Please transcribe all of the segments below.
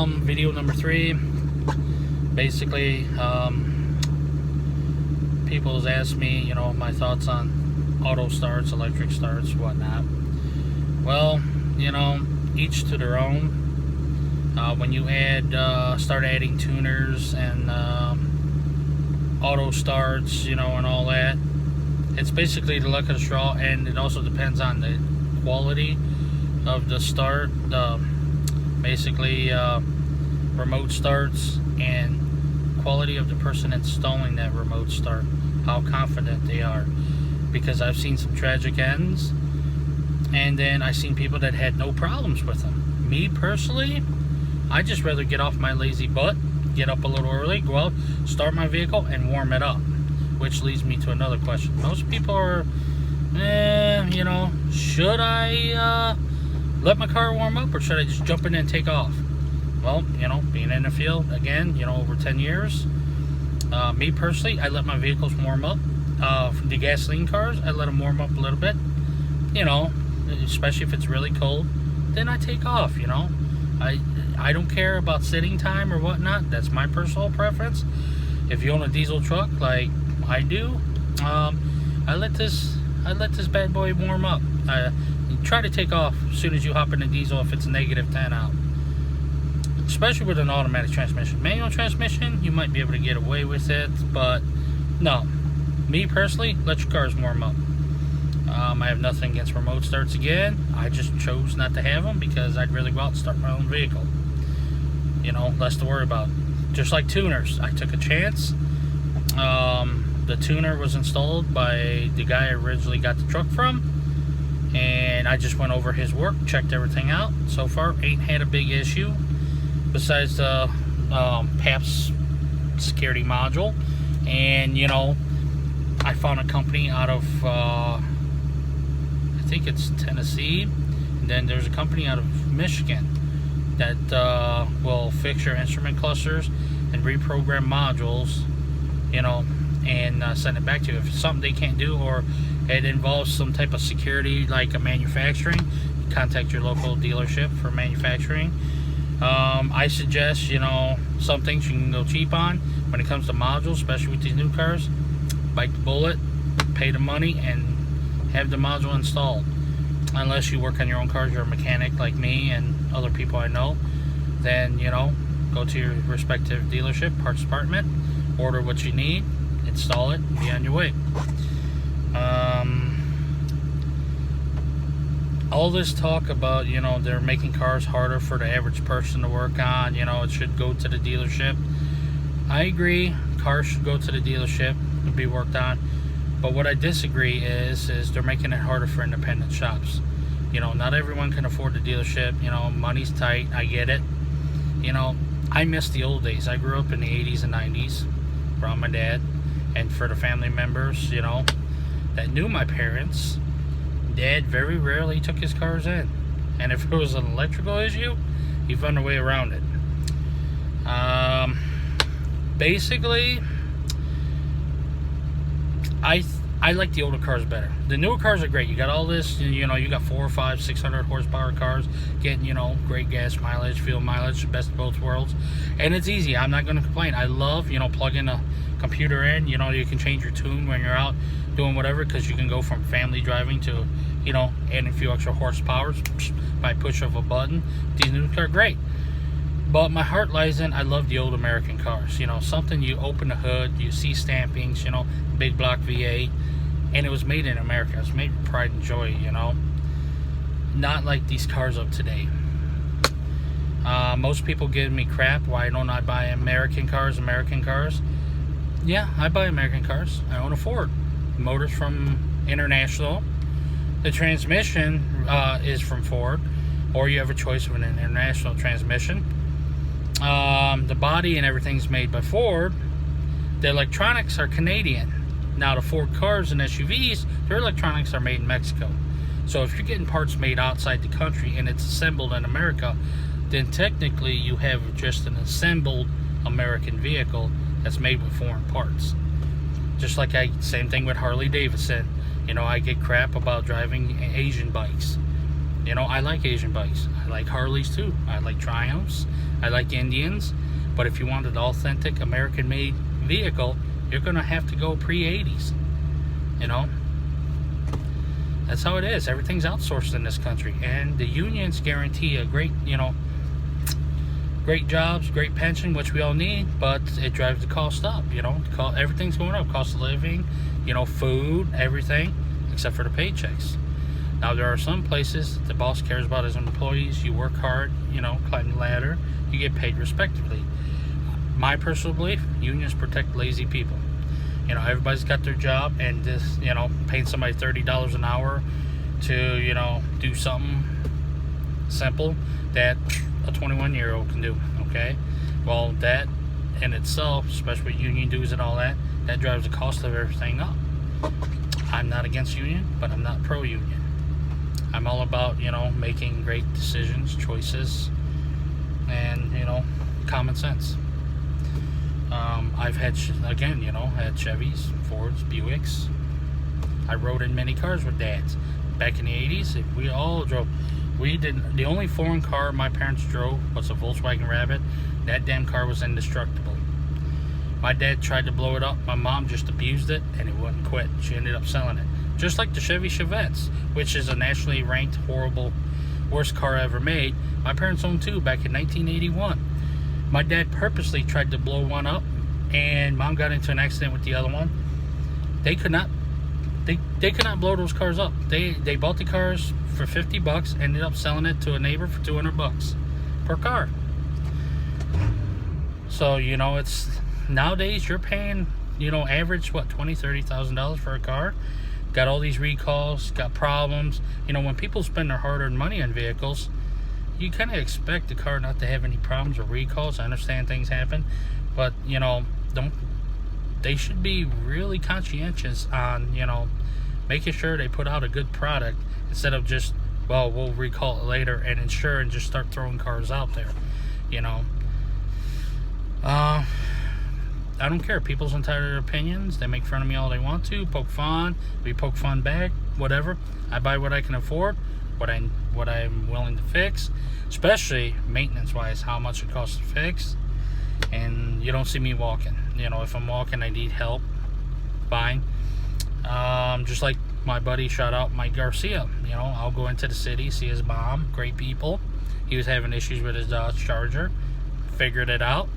Video number 3. Basically, people has asked me, my thoughts on auto starts, electric starts, whatnot. Well, each to their own. When you start adding tuners and auto starts, and all that, it's basically the luck of the straw, and it also depends on the quality of the start, remote starts, and quality of the person installing that remote start, how confident they are. Because I've seen some tragic ends, and then I've seen people that had no problems with them. Me personally, I just rather get off my lazy butt, get up a little early, go out, start my vehicle, and warm it up. Which leads me to another question. Most people are, should I let my car warm up, or should I just jump in and take off? Well, being in the field, again, over 10 years, me personally, I let my vehicles warm up. The gasoline cars, I let them warm up a little bit, especially if it's really cold. Then I take off, I don't care about sitting time or whatnot. That's my personal preference. If you own a diesel truck like I do, I let this bad boy warm up. You try to take off as soon as you hop in the diesel if it's -10 out. Especially with an automatic transmission. Manual transmission, you might be able to get away with it, but no. Me personally, let your cars warm up. I have nothing against remote starts again. I just chose not to have them because I'd rather go out and start my own vehicle. Less to worry about. Just like tuners, I took a chance. The tuner was installed by the guy I originally got the truck from, and I just went over his work, checked everything out. So far, ain't had a big issue besides the PAPS security module. And I found a company out of I think it's Tennessee, and then there's a company out of Michigan that will fix your instrument clusters and reprogram modules, and send it back to you. If it's something they can't do, or it involves some type of security like a manufacturing, contact your local dealership for manufacturing. I suggest, some things you can go cheap on when it comes to modules, especially with these new cars. Bite the bullet, pay the money, and have the module installed. Unless you work on your own cars, you're a mechanic like me and other people I know, then go to your respective dealership, parts department, order what you need, install it, and be on your way. All this talk about they're making cars harder for the average person to work on, it should go to the dealership. I agree, cars should go to the dealership and be worked on. But what I disagree is they're making it harder for independent shops. Not everyone can afford the dealership. Money's tight. I get it. I miss the old days. I grew up in the 80s and 90s from my dad. And for the family members, that knew my parents, Dad very rarely took his cars in. And if it was an electrical issue, he found a way around it. Basically, I like the older cars better. The newer cars are great. You got all this, you got 400, 500, 600 horsepower cars getting, great gas mileage, fuel mileage, the best of both worlds. And it's easy. I'm not going to complain. I love, plugging a computer in. You can change your tune when you're out doing whatever, because you can go from family driving to, adding a few extra horsepower by push of a button. These new cars are great. But my heart lies in, I love the old American cars. Something you open the hood, you see stampings, big block V8, and it was made in America. It was made with pride and joy, Not like these cars of today. Most people give me crap, why don't I buy American cars? Yeah, I buy American cars. I own a Ford. The motor's from International. The transmission is from Ford, or you have a choice of an International transmission. The body and everything's made by Ford. The electronics are Canadian. Now the Ford cars and SUVs, their electronics are made in Mexico. So if you're getting parts made outside the country and it's assembled in America, then technically you have just an assembled American vehicle that's made with foreign parts. Just like same thing with Harley Davidson. I get crap about driving Asian bikes. You know, I like Asian bikes. I like Harleys too. I like Triumphs. I like Indians. But if you want an authentic American-made vehicle, you're going to have to go pre-80s. You know? That's how it is. Everything's outsourced in this country. And the unions guarantee a great, you know, great jobs, great pension, which we all need, but it drives the cost up, you know. Everything's going up. Cost of living, you know, food, everything, except for the paychecks. Now, there are some places the boss cares about his employees. You work hard, you know, climb the ladder, you get paid respectively. My personal belief, unions protect lazy people. You know, everybody's got their job, and this, you know, paying somebody $30 an hour to, you know, do something simple that a 21-year-old can do, okay? Well, that in itself, especially with union dues and all that, that drives the cost of everything up. I'm not against union, but I'm not pro-union. I'm all about, you know, making great decisions, choices, and, you know, common sense. I've had, again, you know, had Chevys, Fords, Buicks. I rode in many cars with dads. Back in the 80s, we all drove. The only foreign car my parents drove was a Volkswagen Rabbit. That damn car was indestructible. My dad tried to blow it up. My mom just abused it, and it wouldn't quit. She ended up selling it. Just like the Chevy Chevettes, which is a nationally ranked, horrible, worst car ever made. My parents owned two back in 1981. My dad purposely tried to blow one up, and Mom got into an accident with the other one. They could not blow those cars up. They bought the cars for $50, ended up selling it to a neighbor for $200 per car. So, you know, it's nowadays you're paying, you know, average what, $20,000-$30,000 for a car. Got all these recalls, got problems. You know, when people spend their hard-earned money on vehicles, you kind of expect the car not to have any problems or recalls. I understand things happen, but, you know, they should be really conscientious on, you know, making sure they put out a good product instead of just, well, we'll recall it later and insure and just start throwing cars out there, you know. I don't care. People's entitled to their opinions. They make fun of me all they want to, poke fun, we poke fun back, whatever. I buy what I can afford, what I'm willing to fix, especially maintenance-wise, how much it costs to fix. And you don't see me walking. You know, if I'm walking, I need help. Fine. Just like my buddy, shout out Mike Garcia. You know, I'll go into the city, see his mom. Great people. He was having issues with his Dodge Charger. Figured it out.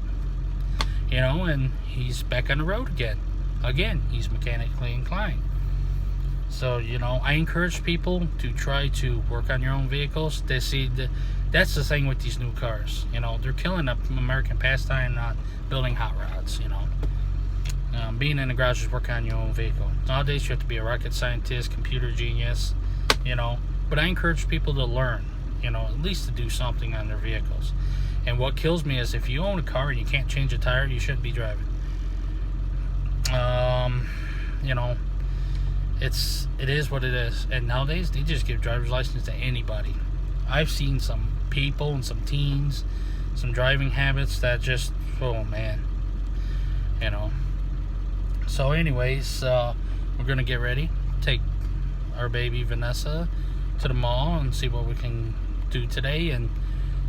You know, and he's back on the road again. Again, he's mechanically inclined. So, you know, I encourage people to try to work on your own vehicles. That's the thing with these new cars. You know, they're killing the American pastime, not building hot rods, you know. Being in the garage is working on your own vehicle. Nowadays, you have to be a rocket scientist, computer genius, you know. But I encourage people to learn, you know, at least to do something on their vehicles. And what kills me is if you own a car and you can't change a tire, you shouldn't be driving. You know, it is what it is. And nowadays, they just give driver's license to anybody. I've seen some people and some teens, some driving habits that just, oh man, you know. So anyways, we're going to get ready, take our baby Vanessa to the mall and see what we can do today, and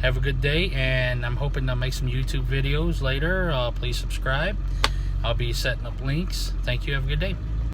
have a good day. And I'm hoping to make some YouTube videos later. Please subscribe. I'll be setting up links. Thank you. Have a good day.